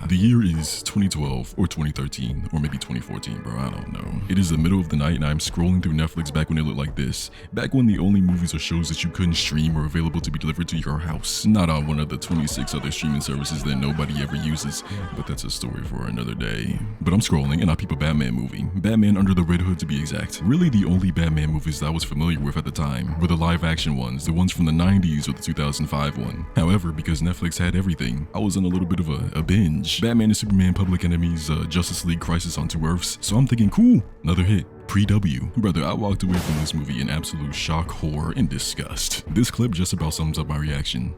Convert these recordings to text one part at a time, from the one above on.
The year is 2012 or 2013 or maybe 2014, bro. I don't know. It is the middle of the night and I'm scrolling through Netflix back when it looked like this. Back when the only movies or shows that you couldn't stream were available to be delivered to your house. Not on one of the 26 other streaming services that nobody ever uses, but that's a story for another day. But I'm scrolling and I peep a Batman movie. Batman Under the Red Hood to be exact. Really the only Batman movies that I was familiar with at the time were the live action ones, the ones from the 90s or the 2005 one. However, because Netflix had everything, I was on a little bit of a binge. Batman and Superman Public Enemies, Justice League Crisis on Two Earths. So I'm thinking, cool, another hit. Pre-W. Brother, I walked away from this movie in absolute shock, horror, and disgust. This clip just about sums up my reaction.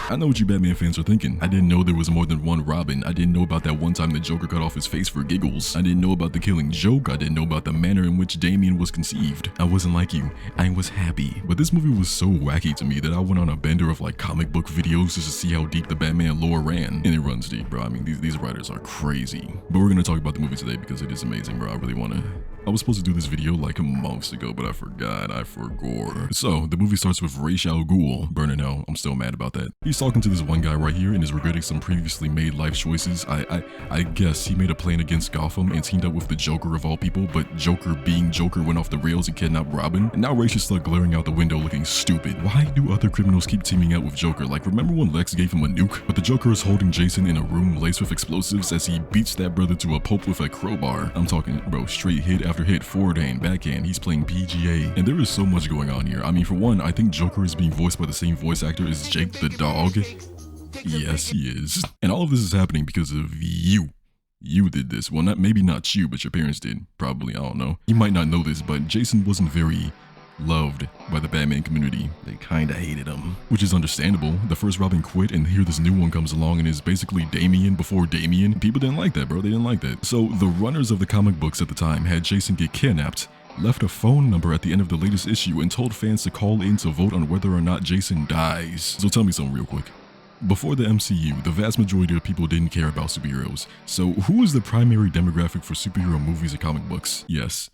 I know what you Batman fans are thinking. I didn't know there was more than one Robin. I didn't know about that one time the Joker cut off his face for giggles. I didn't know about the Killing Joke. I didn't know about the manner in which Damian was conceived. I wasn't like you. I was happy. But this movie was so wacky to me that I went on a bender of like comic book videos just to see how deep the Batman lore ran. And it runs deep, bro. I mean, these writers are crazy. But we're gonna talk about the movie today because it is amazing, bro. I really wanna. I was supposed to do this video like months ago, but I forgot. I forgot. So, the movie starts with Ra's al Ghul. Burning hell. I'm still mad about that. He's talking to this one guy right here and is regretting some previously made life choices. I guess he made a plan against Gotham and teamed up with the Joker of all people, but Joker being Joker went off the rails and kidnapped Robin. And now Ra's is stuck glaring out the window looking stupid. Why do other criminals keep teaming up with Joker? Like, remember when Lex gave him a nuke? But the Joker is holding Jason in a room laced with explosives as he beats that brother to a pulp with a crowbar. I'm talking, bro, straight hit after hit, forehand, backhand. He's playing PGA. And there is so much going on here. I mean, for one, I think Joker is being voiced by the same voice actor as Jake the dog. Yes, he is. And all of this is happening because of you. You did this. Well, maybe not you, but your parents did. Probably, I don't know. You might not know this, but Jason wasn't very loved by the Batman community. They kinda hated him, which is understandable. The first Robin quit and here this new one comes along and is basically Damian before Damian. People didn't like that, bro. They didn't like that. So the runners of the comic books at the time had Jason get kidnapped, left a phone number at the end of the latest issue, and told fans to call in to vote on whether or not Jason dies. So tell me something real quick. Before the MCU, the vast majority of people didn't care about superheroes. So who is the primary demographic for superhero movies and comic books? Yes.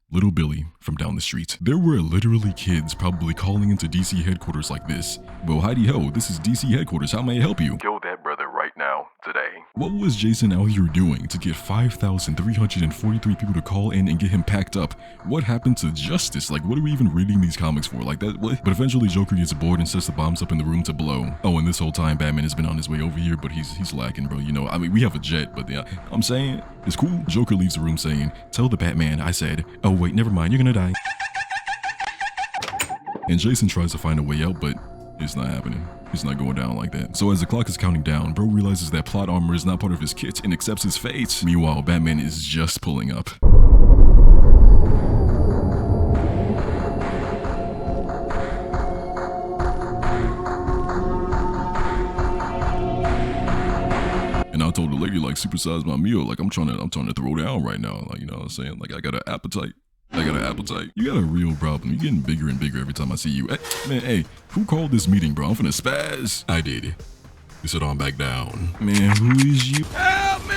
Little Billy from down the street. There were literally kids probably calling into DC headquarters like this. Well, Heidi Ho, this is DC headquarters. How may I help you? Kill that brother right now, today. What was Jason out here doing to get 5,343 people to call in and get him packed up? What happened to justice? Like, what are we even reading these comics for? Like that? What? But eventually Joker gets bored and sets the bombs up in the room to blow. Oh, and this whole time Batman has been on his way over here, but he's lacking, bro. You know, I mean, we have a jet, but yeah, I'm saying it's cool. Joker leaves the room saying, "Tell the Batman I said, oh wait, never mind, you're gonna die." And Jason tries to find a way out, but it's not happening. It's not going down like that. So as the clock is counting down, bro realizes that plot armor is not part of his kit and accepts his fate. Meanwhile, Batman is just pulling up. And I told the lady, like, supersize my meal. Like, I'm trying to throw down right now. Like, you know what I'm saying? Like, I got an appetite. You got a real problem. You're getting bigger and bigger every time I see you. Hey, man, hey, who called this meeting, bro? I'm finna spaz. I did. You sit on back down. Man, who is you? Help me!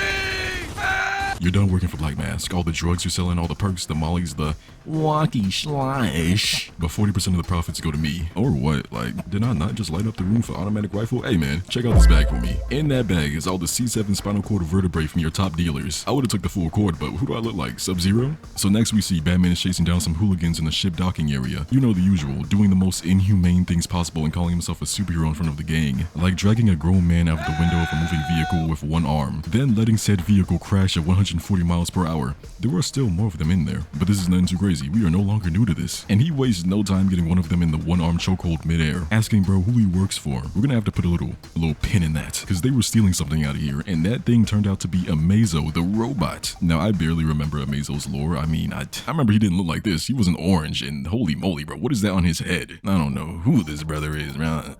You're done working for Black Mask. All the drugs you're selling, all the perks, the mollies, the walkie slash. But 40% of the profits go to me. Or what? Like, did I not just light up the room for automatic rifle? Hey man, check out this bag for me. In that bag is all the C7 spinal cord vertebrae from your top dealers. I would've took the full cord, but who do I look like? Sub-Zero? So next we see Batman is chasing down some hooligans in the ship docking area. You know the usual, doing the most inhumane things possible and calling himself a superhero in front of the gang. Like dragging a grown man out of the window of a moving vehicle with one arm, then letting said vehicle crash at 140 miles per hour. There are still more of them in there, but this is nothing too crazy. We are no longer new to this. And he wastes no time getting one of them in the one-arm chokehold midair, asking bro who he works for. We're gonna have to put a little pin in that, because they were stealing something out of here, and that thing turned out to be Amazo, the robot. Now, I barely remember Amazo's lore. I mean, I remember he didn't look like this. He was an orange, and holy moly, bro, what is that on his head? I don't know who this brother is, man.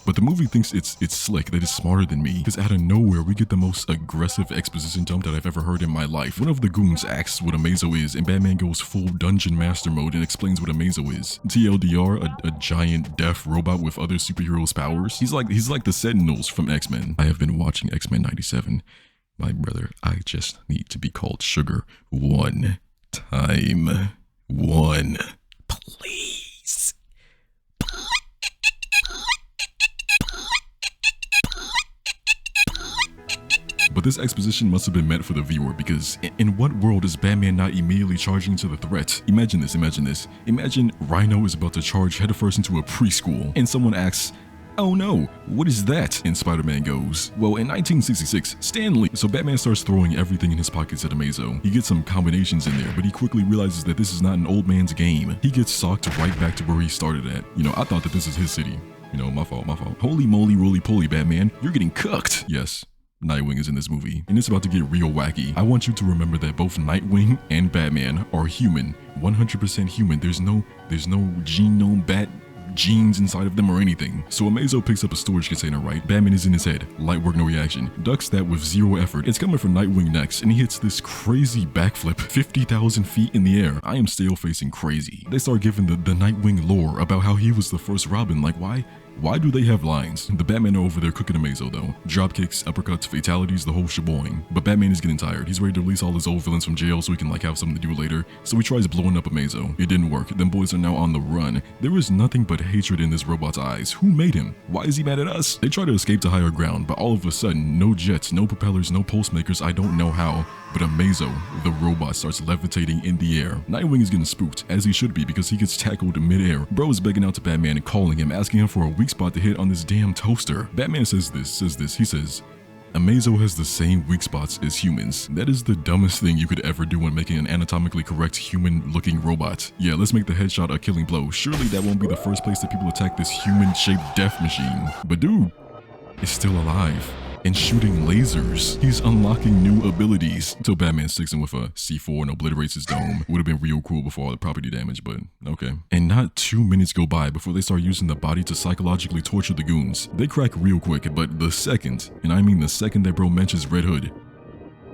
But the movie thinks it's slick, that it's smarter than me, because out of nowhere, we get the most aggressive exposition dump that I've ever heard in my life. One of the goons asks what Amazo is, and Batman goes full dungeon master mode and explains what Amazo is. TLDR, a giant deaf robot with other superheroes' powers. He's like the Sentinels from X-Men. I have been watching X-Men 97. My brother, I just need to be called Sugar one time. One. Please. this exposition must have been meant for the viewer, because in what world is Batman not immediately charging into the threat? Imagine this. Imagine Rhino is about to charge headfirst into a preschool, and someone asks, "Oh no, what is that?" And Spider-Man goes, "Well, in 1966, Stan Lee." So Batman starts throwing everything in his pockets at Amazo. He gets some combinations in there, but he quickly realizes that this is not an old man's game. He gets socked right back to where he started at. I thought that this is his city. My fault. Holy moly, roly-poly, Batman. You're getting cooked. Yes. Nightwing is in this movie, and it's about to get real wacky. I want you to remember that both Nightwing and Batman are human, 100% human. There's no genome bat genes inside of them or anything. So Amazo picks up a storage container, right? Batman is in his head. Light work, no reaction. Ducks that with zero effort. It's coming for Nightwing next, and he hits this crazy backflip 50,000 feet in the air. I am still facing crazy. They start giving the Nightwing lore about how he was the first Robin. Like, why do they have lines? The Batman are over there cooking Amazo though. Drop kicks, uppercuts, fatalities, the whole sheboing. But Batman is getting tired. He's ready to release all his old villains from jail so he can have something to do later. So he tries blowing up Amazo. It didn't work. Them boys are now on the run. There is nothing but hatred in this robot's eyes. Who made him? Why is he mad at us? They try to escape to higher ground, but all of a sudden, no jets, no propellers, no pulse makers, I don't know how. But Amazo, the robot, starts levitating in the air. Nightwing is getting spooked, as he should be, because he gets tackled in midair. Bro is begging out to Batman and calling him, asking him for a weak spot to hit on this damn toaster. Batman says this, he says, "Amazo has the same weak spots as humans." That is the dumbest thing you could ever do when making an anatomically correct human-looking robot. Yeah, let's make the headshot a killing blow. Surely that won't be the first place that people attack this human-shaped death machine. But dude is still alive and shooting lasers. He's unlocking new abilities until Batman sticks him with a C4 and obliterates his dome. Would have been real cool before all the property damage, but okay. And not 2 minutes go by before they start using the body to psychologically torture the goons. They crack real quick, but the second, and I mean the second that bro mentions Red Hood,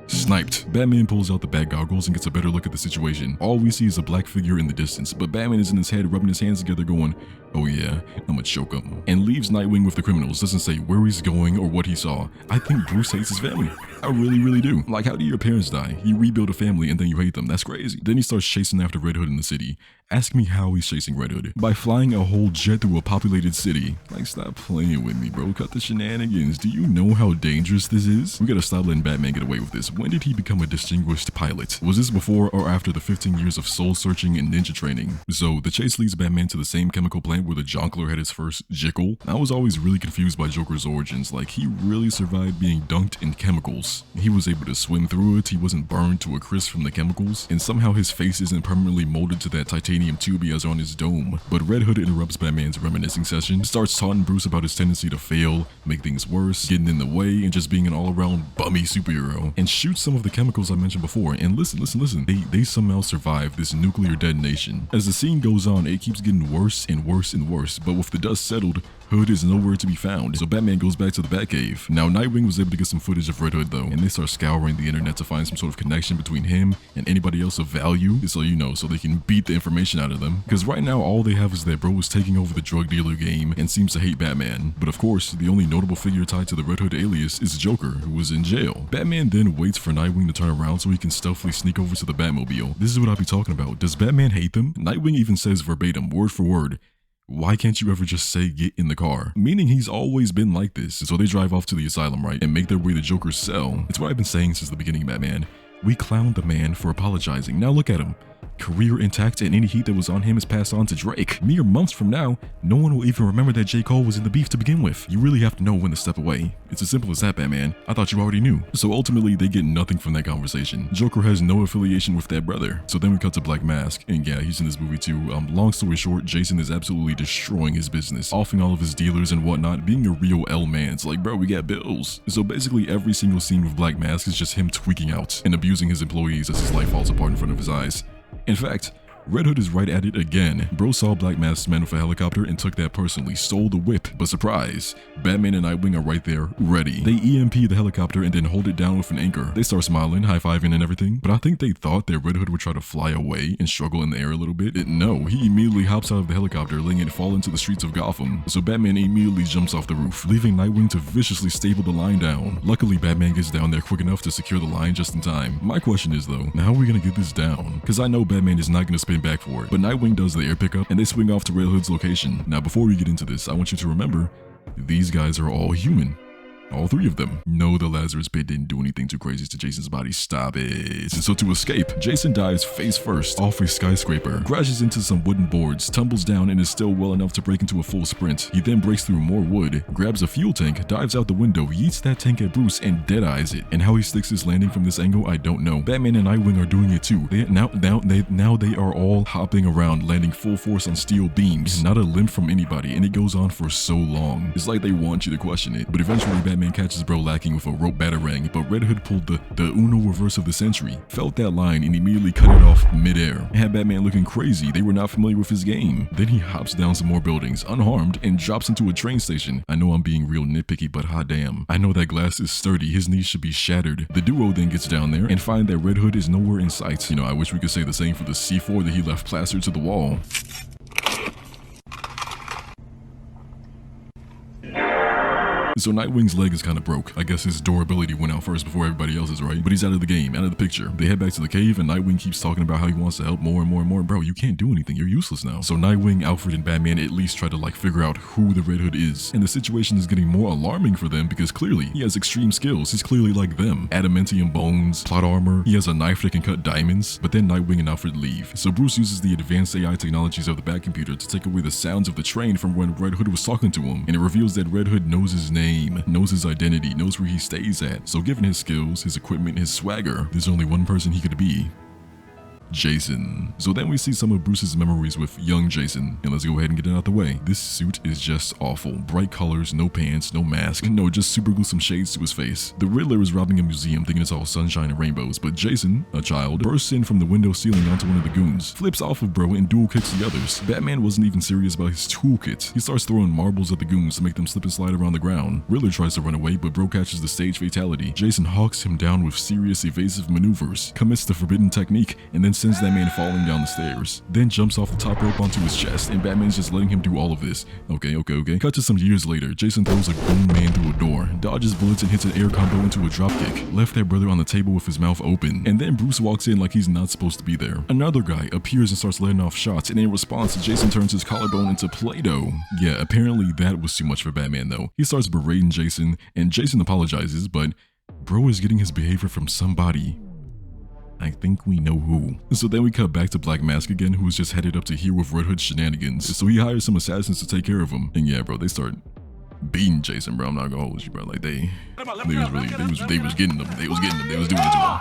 sniped. Batman pulls out the bat goggles and gets a better look at the situation. All we see is a black figure in the distance, but Batman is in his head rubbing his hands together going, "Oh yeah, I'ma choke him." And leaves Nightwing with the criminals, doesn't say where he's going or what he saw. I think Bruce hates his family. I really do. Like, how do your parents die? You rebuild a family and then you hate them. That's crazy. Then he starts chasing after Red Hood in the city. Ask me how he's chasing Red Hood. By flying a whole jet through a populated city. Like, stop playing with me, bro. Cut the shenanigans. Do you know how dangerous this is? We gotta stop letting Batman get away with this. When did he become a distinguished pilot? Was this before or after the 15 years of soul searching and ninja training? So the chase leads Batman to the same chemical plant where the Jonkler had his first jickle. I was always really confused by Joker's origins. Like, he really survived being dunked in chemicals. He was able to swim through it. He wasn't burned to a crisp from the chemicals. And somehow his face isn't permanently molded to that titanium tube he has on his dome. But Red Hood interrupts Batman's reminiscing session, starts taunting Bruce about his tendency to fail, make things worse, getting in the way, and just being an all-around bummy superhero, and shoots some of the chemicals I mentioned before. And listen, they somehow survive this nuclear detonation. As the scene goes on, it keeps getting worse and worse and worse, but with the dust settled, Hood is nowhere to be found, so Batman goes back to the Batcave. Now, Nightwing was able to get some footage of Red Hood though, and they start scouring the internet to find some sort of connection between him and anybody else of value, so they can beat the information out of them. Because right now, all they have is that bro is taking over the drug dealer game and seems to hate Batman. But of course, the only notable figure tied to the Red Hood alias is Joker, who was in jail. Batman then waits for Nightwing to turn around so he can stealthily sneak over to the Batmobile. This is what I be talking about. Does Batman hate them? Nightwing even says verbatim, word for word, "Why can't you ever just say get in the car?" Meaning he's always been like this. So they drive off to the asylum, right, and make their way to Joker's cell. It's what I've been saying since the beginning, Batman. We clowned the man for apologizing. Now look at him. Career intact, and any heat that was on him is passed on to Drake. Mere months from now, no one will even remember that J. Cole was in the beef to begin with. You really have to know when to step away. It's as simple as that, Batman. I thought you already knew. So ultimately, they get nothing from that conversation. Joker has no affiliation with that brother. So then we cut to Black Mask, and yeah, he's in this movie too. Long story short, Jason is absolutely destroying his business, offing all of his dealers and whatnot, being a real L-man. It's like, bro, we got bills. So basically, every single scene with Black Mask is just him tweaking out and abusing his employees as his life falls apart in front of his eyes. In fact, Red Hood is right at it again. Bro saw Black Mask's man with a helicopter and took that personally, stole the whip, but surprise, Batman and Nightwing are right there, ready. They EMP the helicopter and then hold it down with an anchor. They start smiling, high-fiving and everything, but I think they thought that Red Hood would try to fly away and struggle in the air a little bit. No, he immediately hops out of the helicopter, letting it fall into the streets of Gotham. So Batman immediately jumps off the roof, leaving Nightwing to viciously stable the line down. Luckily, Batman gets down there quick enough to secure the line just in time. My question is though, now how are we gonna get this down? Because I know Batman is not gonna spin back for it, but Nightwing does the air pickup and they swing off to Red Hood's location. Now before we get into this, I want you to remember, these guys are all human. All three of them. No, the Lazarus Pit didn't do anything too crazy to Jason's body. Stop it. So to escape, Jason dives face first off a skyscraper, crashes into some wooden boards, tumbles down, and is still well enough to break into a full sprint. He then breaks through more wood, grabs a fuel tank, dives out the window, yeets that tank at Bruce, and dead-eyes it. And how he sticks his landing from this angle, I don't know. Batman and Nightwing are doing it too. Now they are all hopping around, landing full force on steel beams. Not a limp from anybody, and it goes on for so long. It's like they want you to question it. But eventually, Batman catches bro lacking with a rope batarang, but Red Hood pulled the Uno reverse of the century, felt that line, and immediately cut it off midair. It had Batman looking crazy. They were not familiar with his game. Then he hops down some more buildings, unharmed, and drops into a train station. I know I'm being real nitpicky, but hot damn. I know that glass is sturdy. His knees should be shattered. The duo then gets down there and find that Red Hood is nowhere in sight. You know, I wish we could say the same for the C4 that he left plastered to the wall. So Nightwing's leg is kind of broke. I guess his durability went out first before everybody else's, right? But he's out of the game, out of the picture. They head back to the cave and Nightwing keeps talking about how he wants to help more and more and more. Bro, you can't do anything. You're useless now. So Nightwing, Alfred, and Batman at least try to like figure out who the Red Hood is. And the situation is getting more alarming for them because clearly he has extreme skills. He's clearly like them. Adamantium bones, plot armor. He has a knife that can cut diamonds. But then Nightwing and Alfred leave. So Bruce uses the advanced AI technologies of the Batcomputer to take away the sounds of the train from when Red Hood was talking to him. And it reveals that Red Hood knows his name, knows his identity, knows where he stays at. So given his skills, his equipment, his swagger, there's only one person he could be. Jason. So then we see some of Bruce's memories with young Jason, and let's go ahead and get it out the way. This suit is just awful. Bright colors, no pants, no mask, no, just super glue some shades to his face. The Riddler is robbing a museum thinking it's all sunshine and rainbows, but Jason, a child, bursts in from the window ceiling onto one of the goons, flips off of bro and dual kicks the others. Batman wasn't even serious about his toolkit. He starts throwing marbles at the goons to make them slip and slide around the ground. Riddler tries to run away, but bro catches the stage fatality. Jason hawks him down with serious evasive maneuvers, commits the forbidden technique, and then sends that man falling down the stairs. Then jumps off the top rope onto his chest, and Batman's just letting him do all of this. Okay. Cut to some years later. Jason throws a goon man through a door, dodges bullets and hits an air combo into a dropkick. Left that brother on the table with his mouth open, and then Bruce walks in like he's not supposed to be there. Another guy appears and starts letting off shots, and in response, Jason turns his collarbone into Play-Doh. Yeah, apparently that was too much for Batman though. He starts berating Jason, and Jason apologizes, but bro is getting his behavior from somebody. I think we know who. So then we cut back to Black Mask again, who was just headed up to here with Red Hood's shenanigans. So he hires some assassins to take care of him. And yeah, bro, they start beating Jason, bro. I'm not gonna hold you, bro. Like they was getting them. They was doing it to him.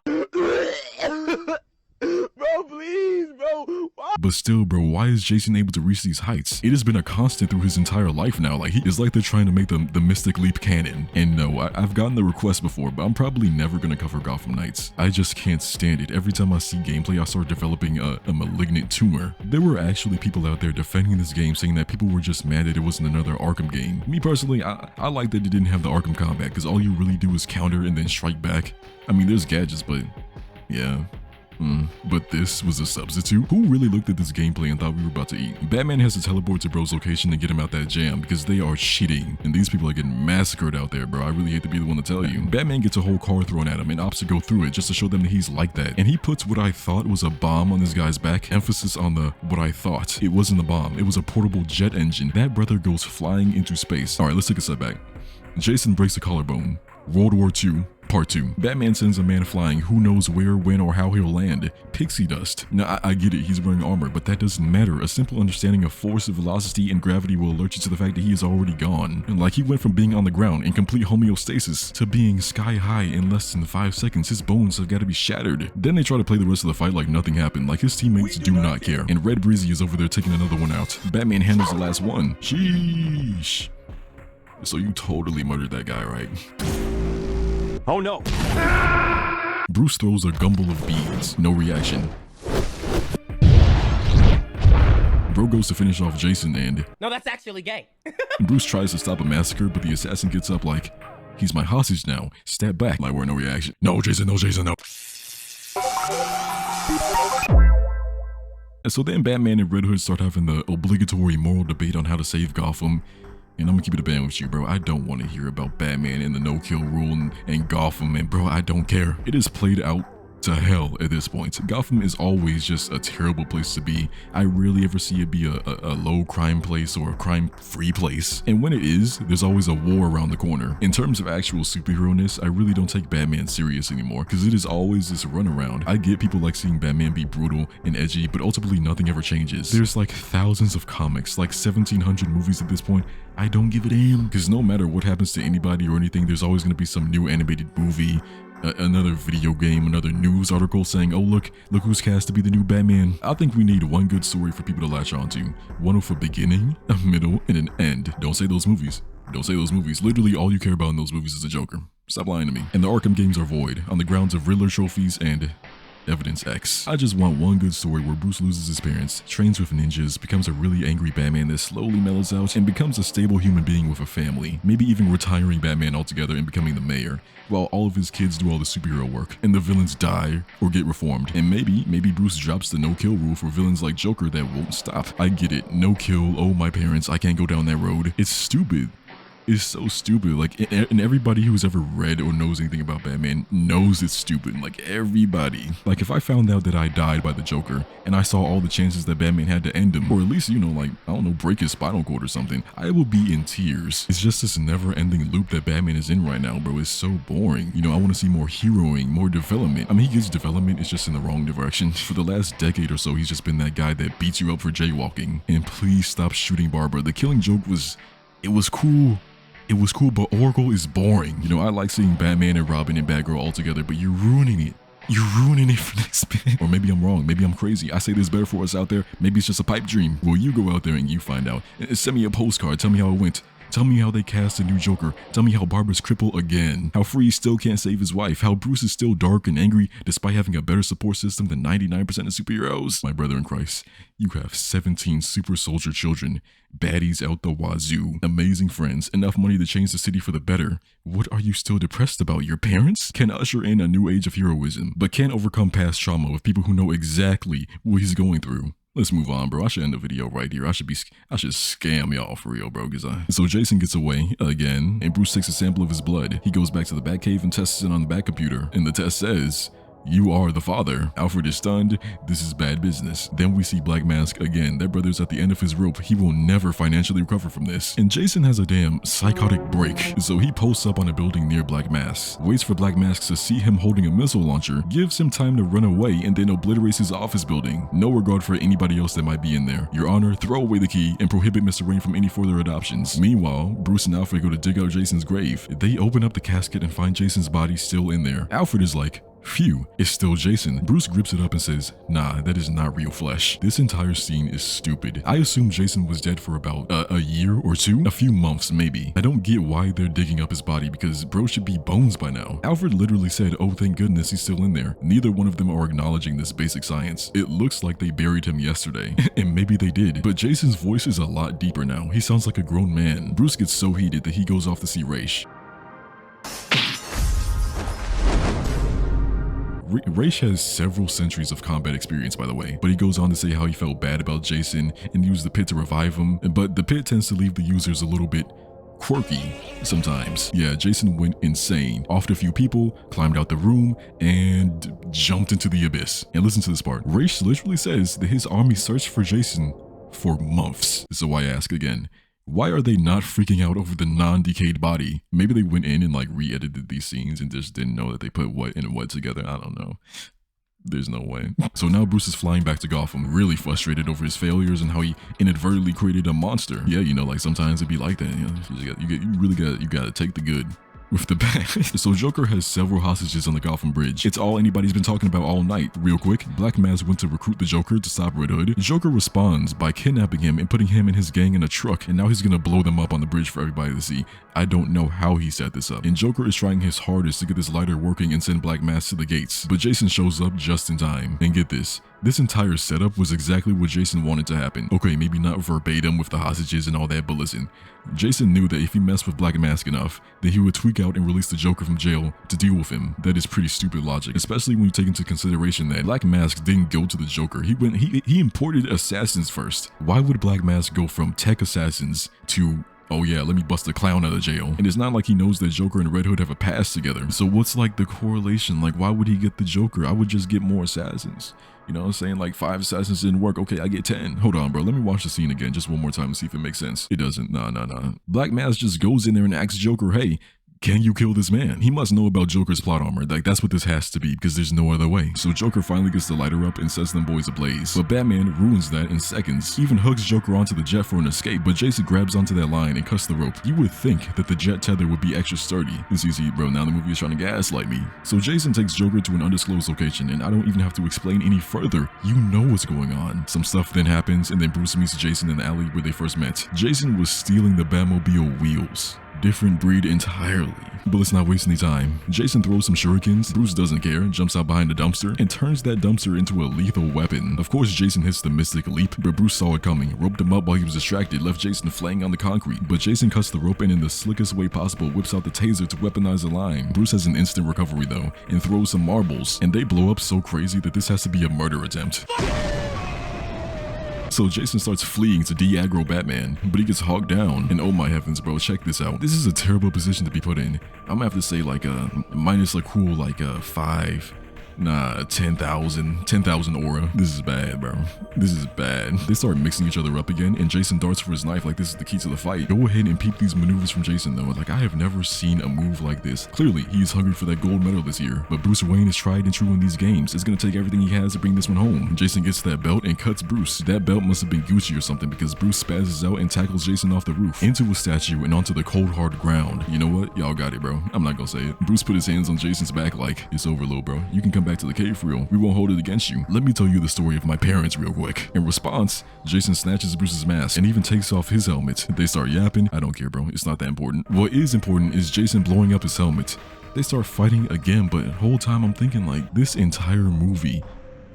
Bro, please, bro. Why? But still, bro, why is Jason able to reach these heights? It has been a constant through his entire life now. Like, it's like they're trying to make the Mystic Leap canon. And no, I've gotten the request before, but I'm probably never gonna cover Gotham Knights. I just can't stand it. Every time I see gameplay, I start developing a malignant tumor. There were actually people out there defending this game, saying that people were just mad that it wasn't another Arkham game. Me personally, I like that it didn't have the Arkham combat, because all you really do is counter and then strike back. I mean, there's gadgets, but yeah. But this was a substitute? Who really looked at this gameplay and thought we were about to eat? Batman has to teleport to bro's location to get him out that jam because they are cheating. And these people are getting massacred out there, bro. I really hate to be the one to tell you. Batman gets a whole car thrown at him and opts to go through it just to show them that he's like that. And he puts what I thought was a bomb on this guy's back. Emphasis on the what I thought. It wasn't a bomb. It was a portable jet engine. That brother goes flying into space. Alright, let's take a step back. Jason breaks a collarbone. World War II, Part 2. Batman sends a man flying, who knows where, when, or how he'll land. Pixie dust. Now, I get it, he's wearing armor, but that doesn't matter. A simple understanding of force, velocity, and gravity will alert you to the fact that he is already gone. And like, he went from being on the ground in complete homeostasis to being sky high in less than 5 seconds. His bones have got to be shattered. Then they try to play the rest of the fight like nothing happened, like his teammates do not care. And Red Breezy is over there taking another one out. Batman handles the last one. Sheesh. So you totally murdered that guy, right? Oh no. Bruce throws a gumble of beads. No reaction. Bro goes to finish off Jason and... No, that's actually gay. Bruce tries to stop a massacre, but the assassin gets up like, he's my hostage now. Step back. Like, we're no reaction. No, Jason, no. And so then Batman and Red Hood start having the obligatory moral debate on how to save Gotham. And I'm gonna keep it a band with you, bro. I don't want to hear about Batman and the no-kill rule and Gotham, and bro, I don't care. It is played out to hell at this point. Gotham is always just a terrible place to be. I rarely ever see it be a low crime place or a crime-free place. And when it is, there's always a war around the corner. In terms of actual superhero-ness, I really don't take Batman serious anymore because it is always this runaround. I get people like seeing Batman be brutal and edgy, but ultimately nothing ever changes. There's like thousands of comics, like 1,700 movies at this point. I don't give a damn because no matter what happens to anybody or anything, there's always going to be some new animated movie, another video game, another news article saying, oh look who's cast to be the new Batman. I think we need one good story for people to latch onto. One with a beginning, a middle, and an end. Don't say those movies. Don't say those movies. Literally all you care about in those movies is the Joker. Stop lying to me. And the Arkham games are void on the grounds of Riddler trophies and Evidence X. I just want one good story where Bruce loses his parents, trains with ninjas, becomes a really angry Batman that slowly mellows out, and becomes a stable human being with a family. Maybe even retiring Batman altogether and becoming the mayor, while all of his kids do all the superhero work, and the villains die or get reformed. And maybe Bruce drops the no-kill rule for villains like Joker that won't stop. I get it. No kill, oh my parents, I can't go down that road. It's stupid. Is so stupid. Like, and everybody who's ever read or knows anything about Batman knows it's stupid. Like, everybody. Like, if I found out that I died by the Joker and I saw all the chances that Batman had to end him, or at least, you know, like, I don't know, break his spinal cord or something, I will be in tears. It's just this never-ending loop that Batman is in right now, bro. It's so boring. You know, I want to see more heroing, more development. I mean, he gets development, it's just in the wrong direction. For the last decade or so, he's just been that guy that beats you up for jaywalking. And please stop shooting Barbara. The Killing Joke was cool. It was cool, but Oracle is boring. You know, I like seeing Batman and Robin and Batgirl all together, but you're ruining it. You're ruining it for this man. Or maybe I'm wrong. Maybe I'm crazy. I say there's better for us out there. Maybe it's just a pipe dream. Well, you go out there and you find out. Send me a postcard. Tell me how it went. Tell me how they cast a new Joker. Tell me how Barbara's crippled again. How Freeze still can't save his wife. How Bruce is still dark and angry despite having a better support system than 99% of superheroes. My brother in Christ, you have 17 super soldier children, baddies out the wazoo, amazing friends, enough money to change the city for the better. What are you still depressed about? Your parents? Can usher in a new age of heroism, but can't overcome past trauma with people who know exactly what he's going through. Let's move on, bro. I should end the video right here. I should scam y'all for real, bro. So Jason gets away again, and Bruce takes a sample of his blood. He goes back to the Batcave and tests it on the Bat computer, and the test says, you are the father. Alfred is stunned. This is bad business. Then we see Black Mask again. That brother's at the end of his rope. He will never financially recover from this. And Jason has a damn psychotic break. So he posts up on a building near Black Mask, waits for Black Mask to see him holding a missile launcher, gives him time to run away, and then obliterates his office building. No regard for anybody else that might be in there. Your Honor, throw away the key and prohibit Mr. Wayne from any further adoptions. Meanwhile, Bruce and Alfred go to dig out Jason's grave. They open up the casket and find Jason's body still in there. Alfred is like, phew, it's still Jason. Bruce grips it up and says, nah, that is not real flesh. This entire scene is stupid. I assume Jason was dead for about a year or two, a few months maybe. I don't get why they're digging up his body because bro should be bones by now. Alfred literally said, oh thank goodness he's still in there. Neither one of them are acknowledging this basic science. It looks like they buried him yesterday, and maybe they did, but Jason's voice is a lot deeper now. He sounds like a grown man. Bruce gets so heated that he goes off to see Raish. Raish has several centuries of combat experience, by the way, but he goes on to say how he felt bad about Jason and used the pit to revive him, but the pit tends to leave the users a little bit quirky sometimes. Yeah, Jason went insane, offed a few people, climbed out the room, and jumped into the abyss. And listen to this part. Raish literally says that his army searched for Jason for months. So I ask again, why are they not freaking out over the non-decayed body? Maybe they went in and like re-edited these scenes and just didn't know that they put what and what together. I don't know. There's no way. So now Bruce is flying back to Gotham, really frustrated over his failures and how he inadvertently created a monster. Yeah, you know, like sometimes it'd be like that. You know, you gotta take the good with the bad. So Joker has several hostages on the Gotham Bridge. It's all anybody's been talking about all night. Real quick, Black Mask went to recruit the Joker to stop Red Hood. Joker responds by kidnapping him and putting him and his gang in a truck, and now he's gonna blow them up on the bridge for everybody to see. I don't know how he set this up. And Joker is trying his hardest to get this lighter working and send Black Mask to the gates, but Jason shows up just in time. And get this, this entire setup was exactly what Jason wanted to happen. Okay, maybe not verbatim with the hostages and all that, but listen, Jason knew that if he messed with Black Mask enough, then he would tweak out and release the Joker from jail to deal with him. That is pretty stupid logic, especially when you take into consideration that Black Mask didn't go to the Joker. He imported assassins first. Why would Black Mask go from tech assassins to oh yeah, let me bust a clown out of jail. And it's not like he knows that Joker and Red Hood have a past together. So what's like the correlation? Like, why would he get the Joker? I would just get more assassins. You know what I'm saying? Like 5 assassins didn't work. Okay, I get 10. Hold on, bro. Let me watch the scene again just one more time and see if it makes sense. It doesn't. Nah. Black Mask just goes in there and asks Joker, hey, can you kill this man? He must know about Joker's plot armor. Like, that's what this has to be, because there's no other way. So Joker finally gets the lighter up and sets them boys ablaze. But Batman ruins that in seconds. He even hugs Joker onto the jet for an escape, but Jason grabs onto that line and cuts the rope. You would think that the jet tether would be extra sturdy. And so you see, bro, now the movie is trying to gaslight me. So Jason takes Joker to an undisclosed location, and I don't even have to explain any further. You know what's going on. Some stuff then happens, and then Bruce meets Jason in the alley where they first met. Jason was stealing the Batmobile wheels. Different breed entirely. But let's not waste any time. Jason throws some shurikens, Bruce doesn't care, jumps out behind a dumpster, and turns that dumpster into a lethal weapon. Of course Jason hits the Mystic Leap, but Bruce saw it coming, roped him up while he was distracted, left Jason flaying on the concrete. But Jason cuts the rope and in the slickest way possible whips out the taser to weaponize the line. Bruce has an instant recovery though, and throws some marbles, and they blow up so crazy that this has to be a murder attempt. So Jason starts fleeing to de-aggro Batman, but he gets hogged down. And oh my heavens, bro, check this out. This is a terrible position to be put in. I'm gonna have to say like minus a cool like 10,000 aura. This is bad, bro. This is bad. They start mixing each other up again, and Jason darts for his knife like this is the key to the fight. Go ahead and peep these maneuvers from Jason though. Like, I have never seen a move like this. Clearly, he's hungry for that gold medal this year, but Bruce Wayne is tried and true in these games. It's gonna take everything he has to bring this one home. Jason gets that belt and cuts Bruce. That belt must have been Gucci or something, because Bruce spazzes out and tackles Jason off the roof, into a statue and onto the cold hard ground. You know what? Y'all got it, bro. I'm not gonna say it. Bruce put his hands on Jason's back like, it's over, little bro. You can come back to the cave for real. We won't hold it against you. Let me tell you the story of my parents real quick. In response, Jason snatches Bruce's mask and even takes off his helmet. They start yapping. I don't care, bro. It's not that important. What is important is Jason blowing up his helmet. They start fighting again, but the whole time I'm thinking like, this entire movie,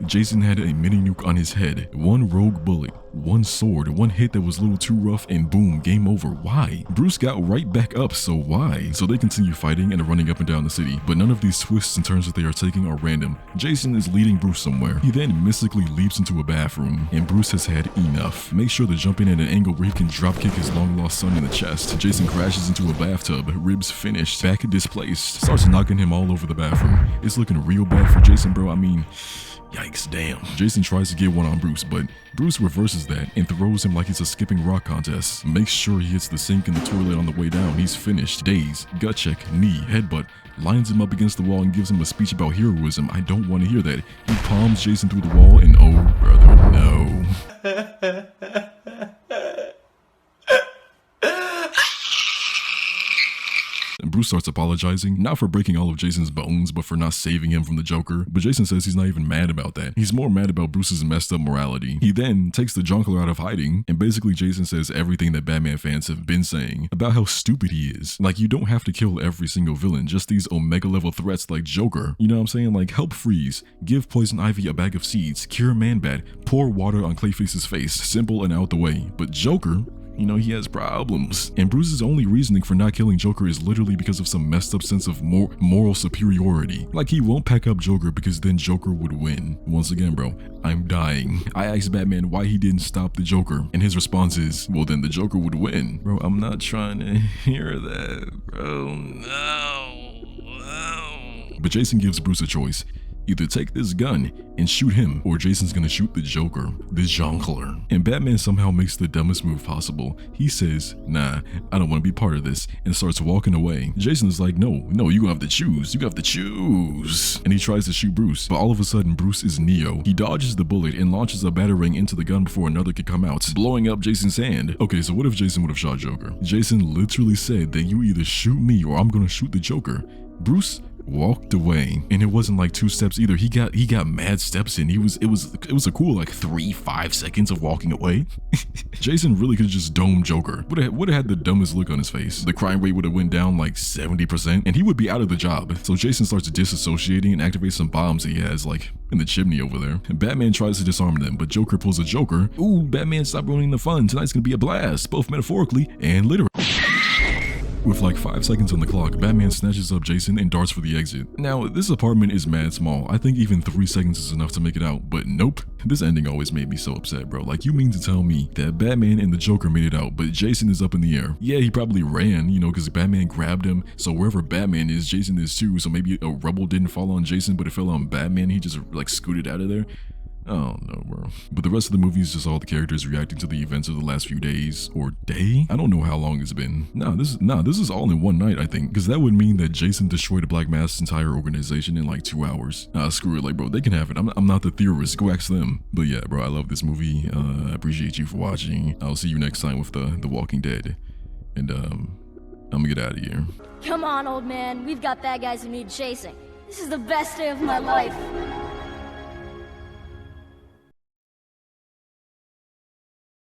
Jason had a mini nuke on his head, one rogue bullet, one sword, one hit that was a little too rough, and boom, game over. Why? Bruce got right back up, so why? So they continue fighting and running up and down the city, but none of these twists and turns that they are taking are random. Jason is leading Bruce somewhere. He then mystically leaps into a bathroom, and Bruce has had enough. Make sure to jump in at an angle where he can dropkick his long-lost son in the chest. Jason crashes into a bathtub, ribs finished, back displaced, starts knocking him all over the bathroom. It's looking real bad for Jason, bro. I mean, yikes, damn. Jason tries to get one on Bruce, but Bruce reverses that and throws him like it's a skipping rock contest. Makes sure he hits the sink and the toilet on the way down. He's finished. Daze, gut check, knee, headbutt, lines him up against the wall and gives him a speech about heroism. I don't want to hear that. He palms Jason through the wall and oh, brother, no. Bruce starts apologizing, not for breaking all of Jason's bones, but for not saving him from the Joker. But Jason says he's not even mad about that. He's more mad about Bruce's messed up morality. He then takes the Jonkler out of hiding, and basically Jason says everything that Batman fans have been saying about how stupid he is. Like, you don't have to kill every single villain, just these Omega level threats like Joker. You know what I'm saying? Like, help Freeze, give Poison Ivy a bag of seeds, cure Man-Bat, pour water on Clayface's face, simple and out the way. But Joker, you know, he has problems. And Bruce's only reasoning for not killing Joker is literally because of some messed up sense of moral superiority. Like, he won't pack up Joker because then Joker would win. Once again, bro, I'm dying. I asked Batman why he didn't stop the Joker, and his response is, well, then the Joker would win. Bro, I'm not trying to hear that, bro. No. But Jason gives Bruce a choice. Either take this gun and shoot him, or Jason's gonna shoot the Joker, the Jonkler. And Batman somehow makes the dumbest move possible. He says, nah, I don't want to be part of this, and starts walking away. Jason is like, no, you gonna have to choose. You have to choose. And he tries to shoot Bruce, but all of a sudden Bruce is Neo. He dodges the bullet and launches a batarang into the gun before another could come out, blowing up Jason's hand. Okay, so what if Jason would have shot Joker? Jason literally said that you either shoot me or I'm gonna shoot the Joker. Bruce walked away, and it wasn't like 2 steps either. He got mad steps in. It was a cool like 3-5 seconds of walking away. Jason really could just dome Joker. Would have had the dumbest look on his face. The crime rate would have went down like 70%, and he would be out of the job. So Jason starts disassociating and activates some bombs he has like in the chimney over there. And Batman tries to disarm them, but Joker pulls a Joker. Ooh, Batman, stop ruining the fun. Tonight's gonna be a blast, both metaphorically and literally. With like 5 seconds on the clock, Batman snatches up Jason and darts for the exit. Now, this apartment is mad small. I think even 3 seconds is enough to make it out, but nope. This ending always made me so upset, bro. Like, you mean to tell me that Batman and the Joker made it out, but Jason is up in the air? Yeah, he probably ran, you know, because Batman grabbed him. So wherever Batman is, Jason is too. So maybe a rubble didn't fall on Jason, but it fell on Batman. He just like scooted out of there. Oh no, bro. But the rest of the movie is just all the characters reacting to the events of the last few days or day. I don't know how long it's been. This is all in one night, I think, because that would mean that Jason destroyed Black Mask's entire organization in like 2 hours. Screw it, like, bro, they can have it. I'm not the theorist. Go ask them. But yeah, bro, I love this movie. I appreciate you for watching. I'll see you next time with the Walking Dead, and I'm gonna get out of here. Come on, old man. We've got bad guys who need chasing. This is the best day of my life.